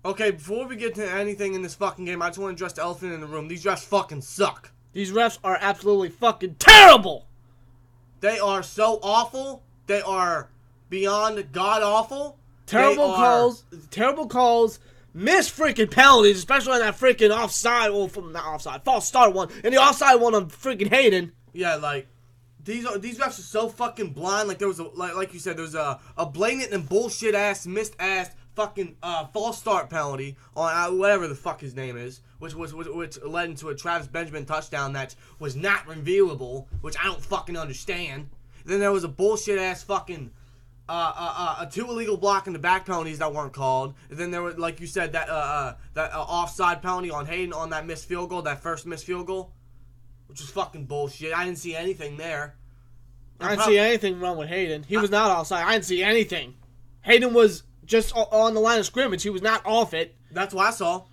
Okay, before we get to anything in this fucking game, I just want to address the elephant in the room. These refs fucking suck. These refs are absolutely fucking terrible. They are so awful. They are beyond god-awful. Terrible calls, missed freaking penalties, especially on that freaking offside, not offside, false start one, and the offside one on freaking Hayden. Yeah, like, these refs are so fucking blind. Like, there was, like you said, there was a blatant and bullshit-ass, missed-ass fucking false start penalty on whatever the fuck his name is, which led into a Travis Benjamin touchdown that was not reviewable, which I don't fucking understand. Then there was a bullshit-ass fucking... two illegal blocking the back penalties that weren't called. And then there was, like you said, that offside penalty on Hayden on that missed field goal, that first missed field goal, which was fucking bullshit. I didn't see anything there. I didn't see anything wrong with Hayden. He was not offside. I didn't see anything. Hayden was just on the line of scrimmage. He was not off it. That's what I saw.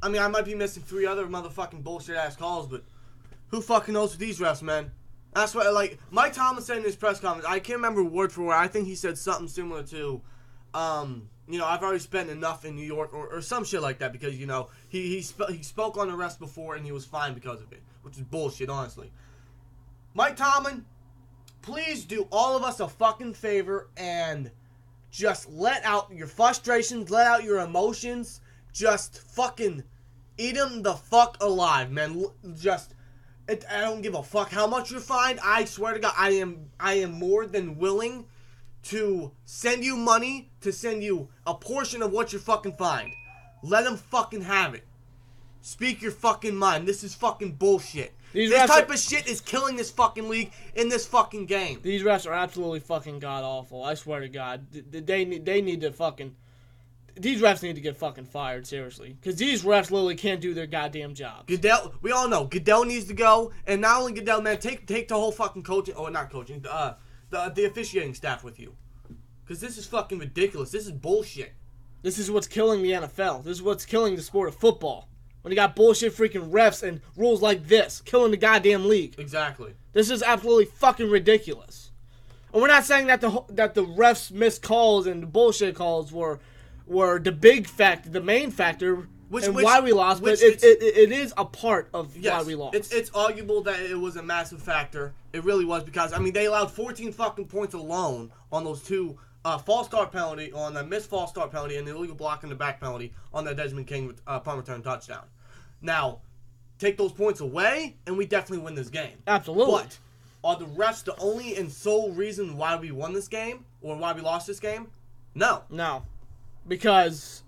I mean, I might be missing 3 other motherfucking bullshit-ass calls, but who fucking knows with these refs, man? That's what, like, Mike Tomlin said in his press conference, I can't remember word for word, I think he said something similar to, I've already spent enough in New York, or some shit like that, because, he spoke on the refs before, and he was fine because of it, which is bullshit, honestly. Mike Tomlin, please do all of us a fucking favor, and just let out your frustrations, let out your emotions, just fucking eat them the fuck alive, man, I don't give a fuck how much you're fined. I swear to God, I am more than willing to send you money, to send you a portion of what you're fucking fined. Let them fucking have it. Speak your fucking mind. This is fucking bullshit. This type of shit is killing this fucking league in this fucking game. These refs are absolutely fucking god-awful. I swear to God. They need to fucking... These refs need to get fucking fired, seriously. Because these refs literally can't do their goddamn job. Goodell, we all know, Goodell needs to go. And not only Goodell, man, take the whole fucking coaching, or not coaching, the officiating staff with you. Because this is fucking ridiculous. This is bullshit. This is what's killing the NFL. This is what's killing the sport of football. When you got bullshit freaking refs and rules like this, killing the goddamn league. Exactly. This is absolutely fucking ridiculous. And we're not saying that the refs missed calls and the bullshit calls were the main factor why we lost, but it is a part of why we lost. It's arguable that it was a massive factor. It really was, because, I mean, they allowed 14 fucking points alone on those 2 false start penalty, on the missed false start penalty, and the illegal block in the back penalty on that Desmond King punt return touchdown. Now, take those points away, and we definitely win this game. Absolutely. But are the refs the only and sole reason why we won this game, or why we lost this game? No. No. Because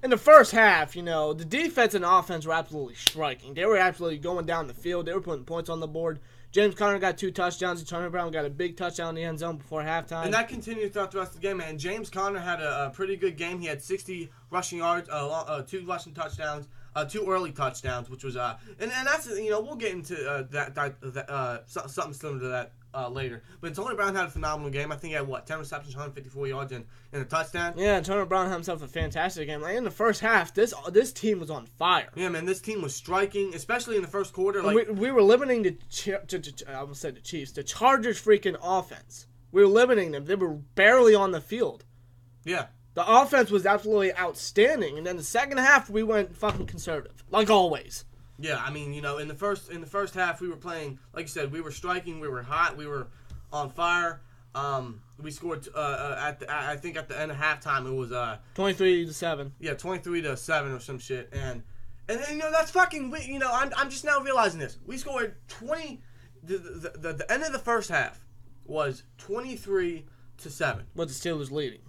in the first half, the defense and offense were absolutely striking. They were absolutely going down the field. They were putting points on the board. James Conner got 2 touchdowns. And Turner Brown got a big touchdown in the end zone before halftime. And that continued throughout the rest of the game, man. James Conner had a pretty good game. He had 60 rushing yards, 2 rushing touchdowns, 2 early touchdowns, which was and that's we'll get into something similar to that later. But Turner Brown had a phenomenal game. I think he had 10 receptions, 154 yards, and a touchdown. Yeah, and Turner Brown had himself a fantastic game. Like, in the first half, this team was on fire. Yeah, man, this team was striking, especially in the first quarter. Like, we were limiting I almost said the Chiefs, the Chargers' freaking offense. We were limiting them. They were barely on the field. Yeah. The offense was absolutely outstanding, and then the second half we went fucking conservative, like always. Yeah, I mean, in the first half we were playing, like you said, we were striking, we were hot, we were on fire. We scored I think at the end of halftime it was 23-7. Yeah, 23-7 or some shit, and that's fucking. I'm just now realizing this. We scored 20. The end of the first half was 23-7. With the Steelers leading.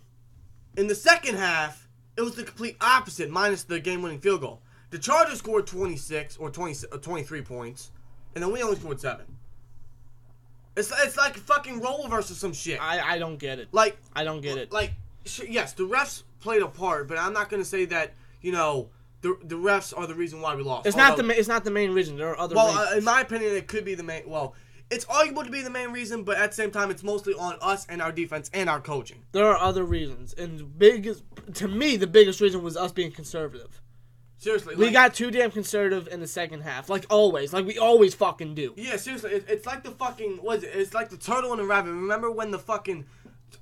In the second half, it was the complete opposite, minus the game-winning field goal. The Chargers scored 26 or 23 points, and then we only scored 7. It's like a fucking role reverse or some shit. I don't get it. I don't get it. Yes, the refs played a part, but I'm not going to say that, the refs are the reason why we lost. It's not the main reason. There are other reasons. Well, in my opinion, it could be the main... Well, it's arguable to be the main reason, but at the same time, it's mostly on us and our defense and our coaching. There are other reasons, and to me, the biggest reason was us being conservative. Seriously. We got too damn conservative in the second half, like always. Like we always fucking do. Yeah, seriously. It's like the fucking... What is it? It's like the turtle and the rabbit. Remember when the fucking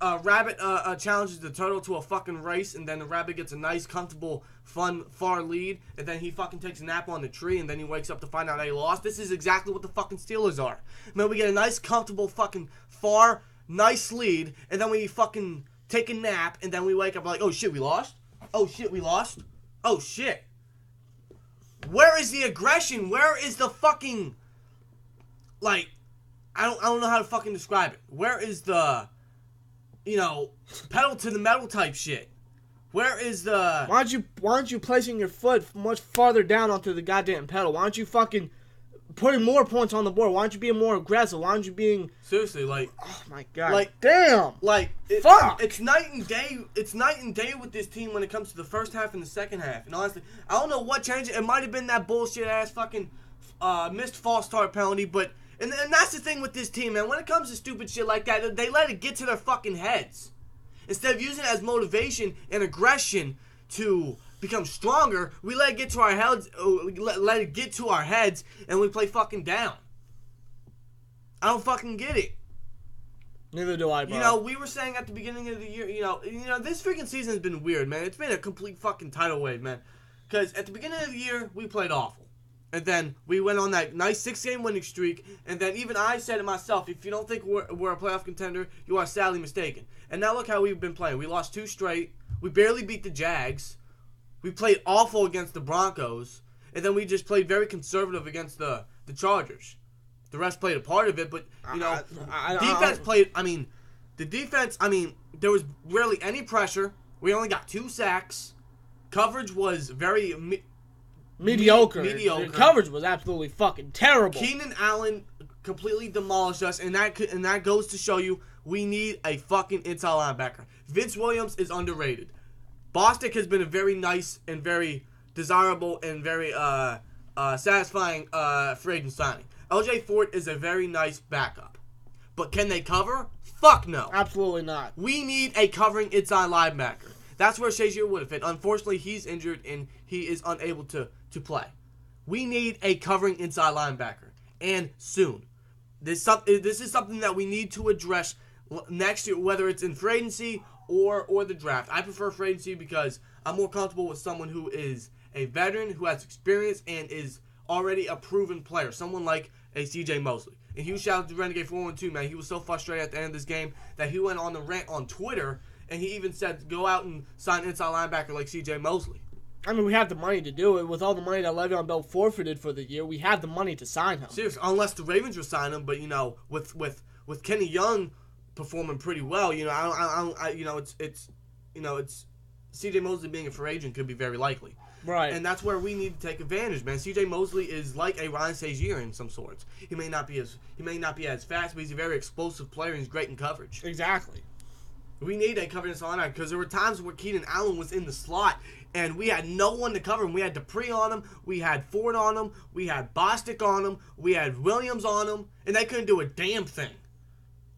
Rabbit challenges the turtle to a fucking race, and then the rabbit gets a nice, comfortable, fun, far lead, and then he fucking takes a nap on the tree, and then he wakes up to find out they lost. This is exactly what the fucking Steelers are. Man, we get a nice, comfortable, fucking far, nice lead, and then we fucking take a nap, and then we wake up like, oh shit, we lost? Oh shit, we lost? Oh shit. Where is the aggression? Where is the fucking, like, I don't know how to fucking describe it. Where is the, pedal to the metal type shit? Where is the... Why aren't you placing your foot much farther down onto the goddamn pedal? Why aren't you fucking putting more points on the board? Why aren't you being more aggressive? Why aren't you being... Seriously, like... Oh my god. Like, damn. Like, fuck. It's night and day. It's night and day with this team when it comes to the first half and the second half. And honestly, I don't know what changed it. It might have been that bullshit ass fucking missed false start penalty, but... And that's the thing with this team, man. When it comes to stupid shit like that, they let it get to their fucking heads. Instead of using it as motivation and aggression to become stronger, we let it get to our heads. Let it get to our heads, and we play fucking down. I don't fucking get it. Neither do I, bro. We were saying at the beginning of the year, this freaking season has been weird, man. It's been a complete fucking tidal wave, man. Because at the beginning of the year, we played awful. And then we went on that nice 6-game winning streak. And then even I said it myself, if you don't think we're a playoff contender, you are sadly mistaken. And now look how we've been playing. We lost 2 straight. We barely beat the Jags. We played awful against the Broncos. And then we just played very conservative against the Chargers. The rest played a part of it, but, defense played, the defense, there was rarely any pressure. We only got 2 sacks. Coverage was very... Mediocre. The coverage was absolutely fucking terrible. Keenan Allen completely demolished us, and that goes to show you we need a fucking inside linebacker. Vince Williams is underrated. Bostic has been a very nice and very desirable and very satisfying free agent signing. LJ Fort is a very nice backup. But can they cover? Fuck no. Absolutely not. We need a covering inside linebacker. That's where Shazier would have fit. Unfortunately, he's injured and he is unable to play. We need a covering inside linebacker, and soon. This is something that we need to address next year, whether it's in free agency or the draft. I prefer free agency because I'm more comfortable with someone who is a veteran, who has experience, and is already a proven player. Someone like a CJ Mosley. And huge shout out to Renegade 412, man. He was so frustrated at the end of this game that he went on the rant on Twitter, and he even said, go out and sign an inside linebacker like CJ Mosley. We have the money to do it. With all the money that Le'Veon Bell forfeited for the year, we have the money to sign him. Seriously, unless the Ravens will sign him, but with Kenny Young performing pretty well, it's CJ Mosley being a free agent could be very likely. Right. And that's where we need to take advantage, man. CJ Mosley is like a Ryan Shazier in some sorts. He may not be as fast, but he's a very explosive player and he's great in coverage. Exactly. We need a covering linebacker because there were times where Keenan Allen was in the slot and we had no one to cover him. We had Dupree on him, we had Ford on him, we had Bostic on him, we had Williams on him, and they couldn't do a damn thing.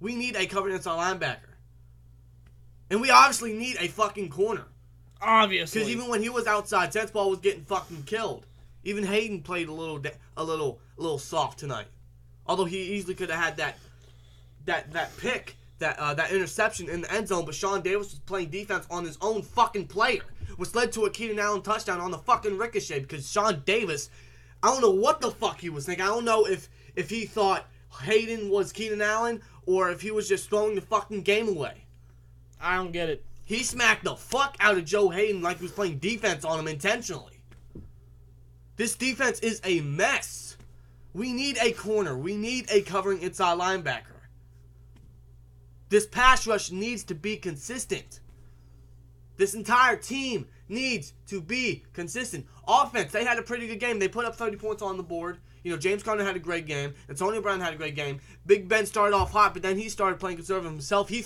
We need a covering linebacker. And we obviously need a fucking corner. Obviously. Because even when he was outside, Sensabaugh was getting fucking killed. Even Hayden played a little soft tonight. Although he easily could have had that pick, that interception in the end zone, but Sean Davis was playing defense on his own fucking player, which led to a Keenan Allen touchdown on the fucking ricochet, because Sean Davis, I don't know what the fuck he was thinking. I don't know if he thought Hayden was Keenan Allen, or if he was just throwing the fucking game away. I don't get it. He smacked the fuck out of Joe Hayden like he was playing defense on him intentionally. This defense is a mess. We need a corner. We need a covering inside linebacker. This pass rush needs to be consistent. This entire team needs to be consistent. Offense, they had a pretty good game. They put up 30 points on the board. James Conner had a great game. Antonio Brown had a great game. Big Ben started off hot, but then he started playing conservative himself. He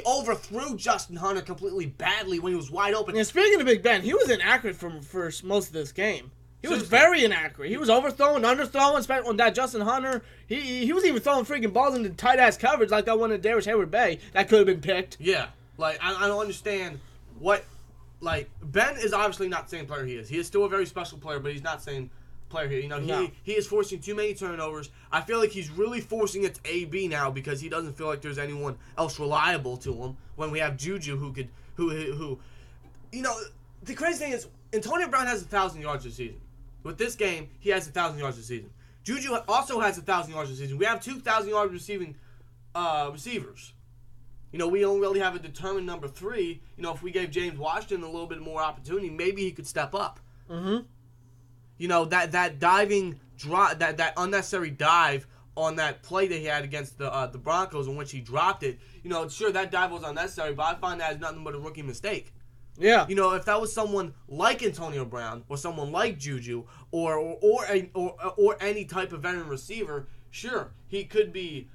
overthrew Justin Hunter completely badly when he was wide open. And speaking of Big Ben, he was inaccurate for most of this game. He was very inaccurate. He was overthrowing, underthrowing, especially on that Justin Hunter. He was even throwing freaking balls into tight-ass coverage like that one in Darius Hayward Bay. That could have been picked. Yeah. I don't understand what... Ben is obviously not the same player he is. He is still a very special player, but he's not the same player here. You know, he is forcing too many turnovers. I feel like he's really forcing it to AB now because he doesn't feel like there's anyone else reliable to him. When we have Juju who, you know, the crazy thing is Antonio Brown has 1,000 yards this season. With this game, he has 1,000 yards this season. Juju also has 1,000 yards this season. We have 2,000 yards receiving receivers. You know, we don't really have a determined number 3. You know, if we gave James Washington a little bit more opportunity, maybe he could step up. Mm-hmm. You know, that diving drop, that unnecessary dive on that play that he had against the Broncos in which he dropped it. You know, sure, that dive was unnecessary, but I find that as nothing but a rookie mistake. Yeah. You know, if that was someone like Antonio Brown or someone like Juju or any type of veteran receiver, sure, he could be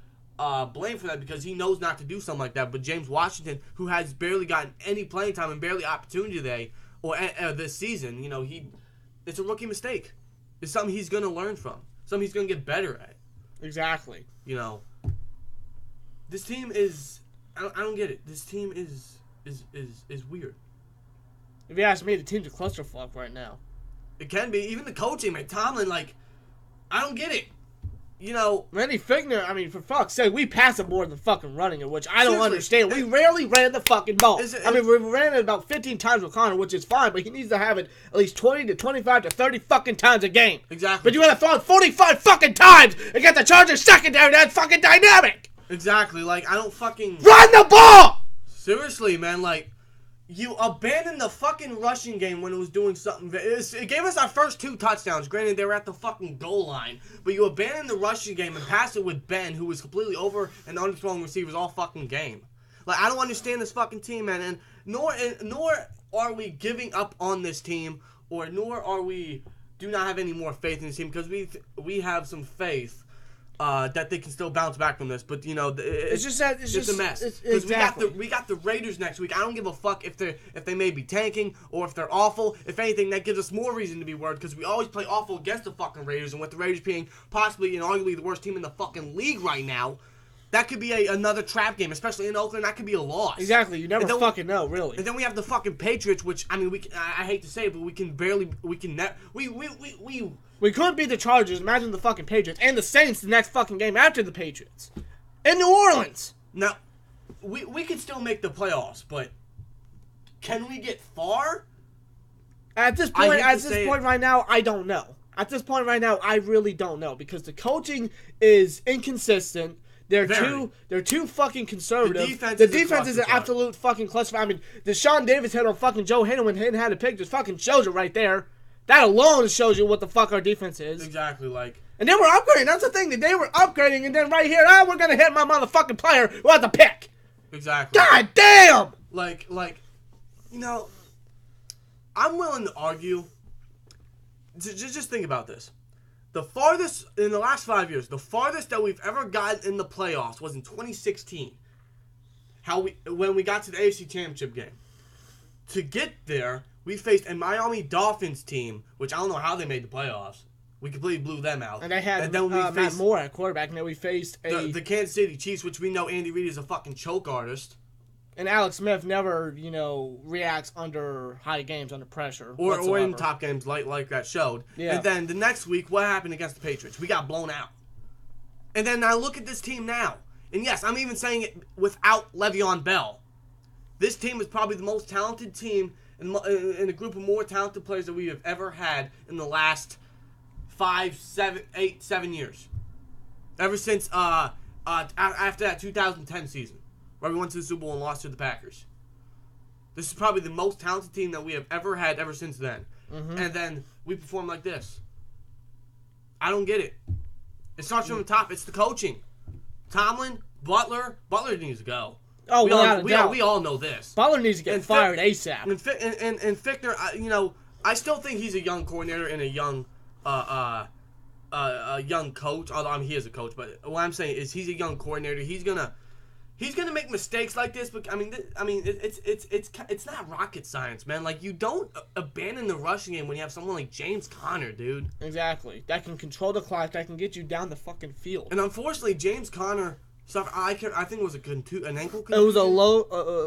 blamed for that because he knows not to do something like that. But James Washington, who has barely gotten any playing time and barely opportunity today or this season, you know, it's a rookie mistake. It's something he's going to learn from. Something he's going to get better at. Exactly. You know, this team is, I don't get it. This team is weird. If you ask me, the team's a clusterfuck right now. It can be. Even the coaching, man. Tomlin, like, I don't get it. You know, Randy Fichtner, I mean, for fuck's sake, we pass it more than fucking running it, which I don't understand. We rarely ran the fucking ball. We ran it about 15 times with Connor, which is fine, but he needs to have it at least 20 to 25 to 30 fucking times a game. Exactly. But you want to throw it 45 fucking times and get the Chargers secondary. That's fucking dynamic. Exactly. Like, I don't fucking... Run the ball! Seriously, man, like... You abandoned the fucking rushing game when it was doing something. It gave us our first 2 touchdowns. Granted, they were at the fucking goal line. But you abandoned the rushing game and passed it with Ben, who was completely over and underthrowing receivers all fucking game. Like, I don't understand this fucking team, man. And nor are we giving up on this team, or nor are we do not have any more faith in this team, because we have some faith. That they can still bounce back from this, but you know it's just a mess. Exactly. we got the Raiders next week. I don't give a fuck if they may be tanking or if they're awful. If anything, that gives us more reason to be worried because we always play awful against the fucking Raiders, and with the Raiders being possibly and arguably the worst team in the fucking league right now, that could be another trap game, especially in Oakland. That could be a loss. Exactly. You never fucking know, really. And then we have the fucking Patriots, which I mean, I hate to say it, but we couldn't beat the Chargers. Imagine the fucking Patriots and the Saints the next fucking game after the Patriots in New Orleans. Now, we could still make the playoffs, but can we get far? At this point right now, I don't know. At this point right now, I really don't know because the coaching is inconsistent. They're too fucking conservative. The defense is an absolute fucking cluster. I mean, Deshaun Davis hit on fucking Joe Hayden when Hayden had a pick. Just fucking shows it right there. That alone shows you what the fuck our defense is. Exactly, like. And then we're upgrading. That's the thing. That they were upgrading, and then right here, we're gonna hit my motherfucking player who had the pick. Exactly. God damn. Like, you know, I'm willing to argue. Just think about this. The farthest in the last 5 years, the farthest that we've ever gotten in the playoffs was in 2016. When we got to the AFC Championship game. To get there, we faced a Miami Dolphins team, which I don't know how they made the playoffs. We completely blew them out. And they had Matt Moore at quarterback, and then we faced the Kansas City Chiefs, which we know Andy Reid is a fucking choke artist. And Alex Smith never, reacts under high games, under pressure. Or in top games like that showed. Yeah. And then the next week, what happened against the Patriots? We got blown out. And then now look at this team now. And yes, I'm even saying it without Le'Veon Bell. This team is probably the most talented team in a group of more talented players that we have ever had in the last 7 years. Ever since after that 2010 season. Where we went to the Super Bowl and lost to the Packers. This is probably the most talented team that we have ever had ever since then. Mm-hmm. And then we perform like this. I don't get it. It starts from the top. It's the coaching. Tomlin, Butler needs to go. Oh, we all know this. Butler needs to get fired ASAP. And Fichtner, I still think he's a young coordinator and a young coach. Although he is a coach, but what I'm saying is he's a young coordinator. He's gonna make mistakes like this, but it's not rocket science, man. Like, you don't abandon the rushing game when you have someone like James Conner, dude. Exactly. That can control the clock. That can get you down the fucking field. And unfortunately, James Conner suffered. I think it was an ankle contusion. It was a low.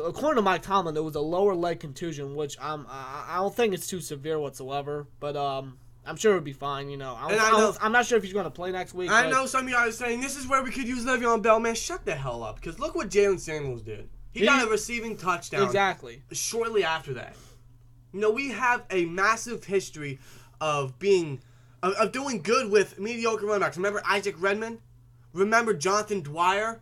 According to Mike Tomlin, it was a lower leg contusion, which I don't think it's too severe whatsoever. But I'm sure it'll be fine, you know. I'm not sure if he's going to play next week. I know some of y'all are saying, this is where we could use Le'Veon Bell. Man, shut the hell up. Because look what Jalen Samuels did. He got a receiving touchdown. Exactly. Shortly after that. You know, we have a massive history of doing good with mediocre running backs. Remember Isaac Redmond? Remember Jonathan Dwyer?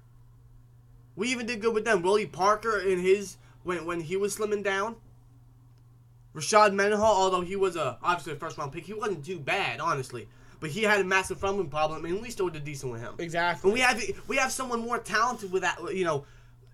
We even did good with them. Willie Parker in his when he was slimming down. Rashad Mendenhall, although he was obviously a first-round pick, he wasn't too bad, honestly. But he had a massive fumbling problem, and we still did decent with him. Exactly. And we have someone more talented with that. You know,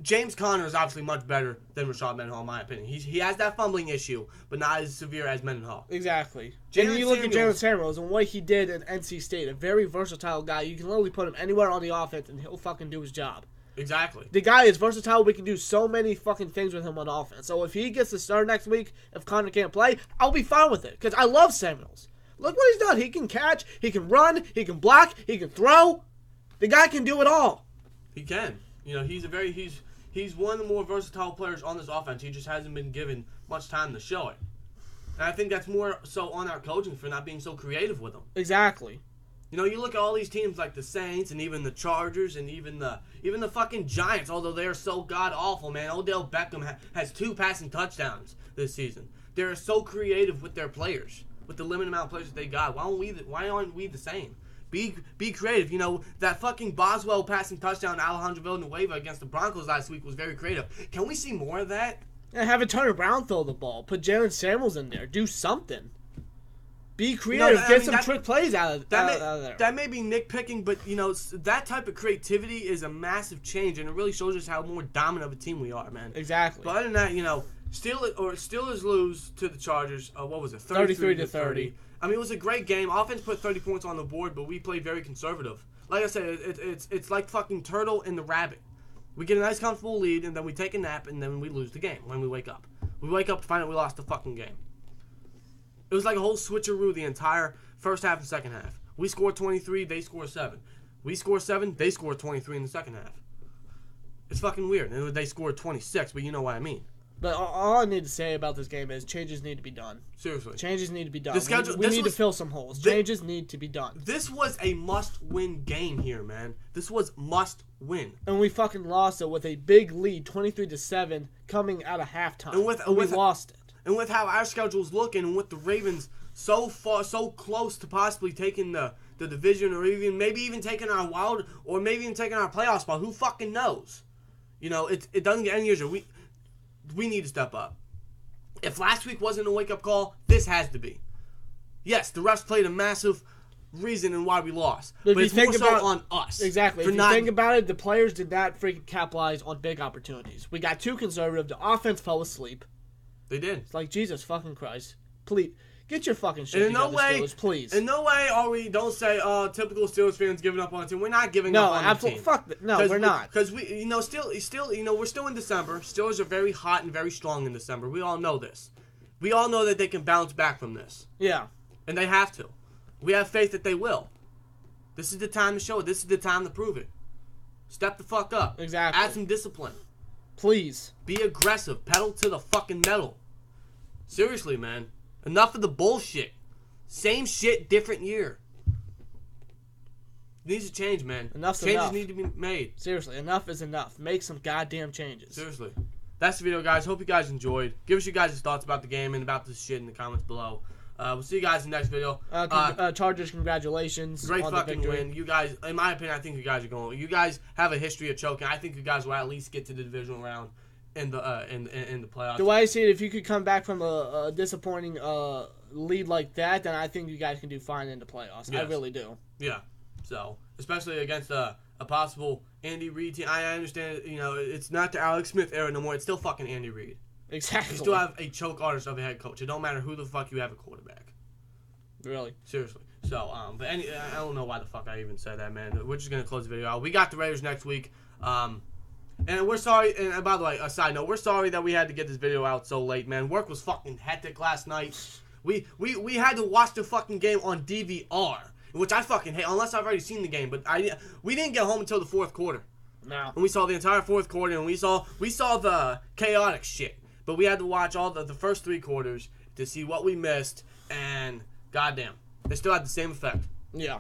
James Conner is obviously much better than Rashad Mendenhall, in my opinion. He has that fumbling issue, but not as severe as Mendenhall. Exactly. And you look at Jalen Samuels and what he did at NC State, a very versatile guy. You can literally put him anywhere on the offense, and he'll fucking do his job. Exactly. The guy is versatile. We can do so many fucking things with him on offense. So if he gets to start next week, if Connor can't play, I'll be fine with it. Because I love Samuels. Look what he's done. He can catch, he can run, he can block, he can throw. The guy can do it all. He can. You know, he's one of the more versatile players on this offense. He just hasn't been given much time to show it. And I think that's more so on our coaching for not being so creative with him. Exactly. You know, you look at all these teams like the Saints and even the Chargers and even the fucking Giants, although they are so god-awful, man. Odell Beckham has 2 passing touchdowns this season. They're so creative with their players, with the limited amount of players that they got. Why aren't we the same? Be creative. You know, that fucking Boswell passing touchdown to Alejandro Villanueva against the Broncos last week was very creative. Can we see more of that? And have Turner Brown throw the ball. Put Jalen Samuels in there. Do something. Be creative. Get some trick plays out of there. That may be nitpicking, but, you know, that type of creativity is a massive change, and it really shows us how more dominant of a team we are, man. Exactly. But other than that, you know, Steelers lose to the Chargers, what was it, 33-30. I mean, it was a great game. Offense put 30 points on the board, but we played very conservative. Like I said, it's like fucking Turtle and the Rabbit. We get a nice, comfortable lead, and then we take a nap, and then we lose the game when we wake up. We wake up to find out we lost the fucking game. It was like a whole switcheroo the entire first half and second half. We scored 23, they scored 7. We scored 7, they scored 23 in the second half. It's fucking weird. And they scored 26, but you know what I mean. But all I need to say about this game is changes need to be done. Seriously. Changes need to be done. We need to fill some holes. Changes need to be done. This was a must-win game here, man. This was must-win. And we fucking lost it with a big lead, 23-7, coming out of halftime. And we lost it. And with how our schedule's looking, and with the Ravens so close to possibly taking the division, or maybe even taking our wild, or maybe even taking our playoff spot, who fucking knows? You know, it doesn't get any easier. We need to step up. If last week wasn't a wake-up call, this has to be. Yes, the refs played a massive reason in why we lost. But it's more so on us. Exactly. If you think about it, the players did not freaking capitalize on big opportunities. We got too conservative. The offense fell asleep. They did. It's like, Jesus fucking Christ. Please, get your fucking shit together, Steelers, please. In no way are we, don't say, typical Steelers fans giving up on the team. We're not giving up on the team. No, we're not. Because we, you know, we're still in December. Steelers are very hot and very strong in December. We all know this. We all know that they can bounce back from this. Yeah. And they have to. We have faith that they will. This is the time to show it. This is the time to prove it. Step the fuck up. Exactly. Add some discipline. Please. Be aggressive. Pedal to the fucking metal. Seriously, man. Enough of the bullshit. Same shit, different year. Needs to change, man. Changes need to be made. Seriously, enough is enough. Make some goddamn changes. Seriously. That's the video, guys. Hope you guys enjoyed. Give us your guys' thoughts about the game and about this shit in the comments below. We'll see you guys in the next video. Chargers, congratulations. Great fucking win. You guys, in my opinion, I think you guys are going. You guys have a history of choking. I think you guys will at least get to the divisional round in the playoffs. The way I see it, if you could come back from a disappointing lead like that, then I think you guys can do fine in the playoffs. Yes. I really do. Yeah. So, especially against a possible Andy Reid team. I understand, you know, it's not the Alex Smith era no more. It's still fucking Andy Reid. Exactly. You still have a choke artist of a head coach. It don't matter who the fuck you have a quarterback. Really? Seriously. So, but I don't know why the fuck I even said that, man. We're just gonna close the video out. We got the Raiders next week. And we're sorry. And by the way, a side note, we're sorry that we had to get this video out so late, man. Work was fucking hectic last night. We had to watch the fucking game on DVR, which I fucking hate. Unless I've already seen the game, but we didn't get home until the fourth quarter. No. And we saw the entire fourth quarter, and we saw the chaotic shit. But we had to watch all the first 3 quarters to see what we missed, and goddamn, They still had the same effect. Yeah.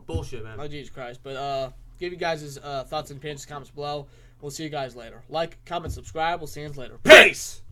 Bullshit, man. Oh, Jesus Christ. But give you guys his thoughts and opinions, comments below. We'll see you guys later. Like, comment, subscribe. We'll see you later. Peace!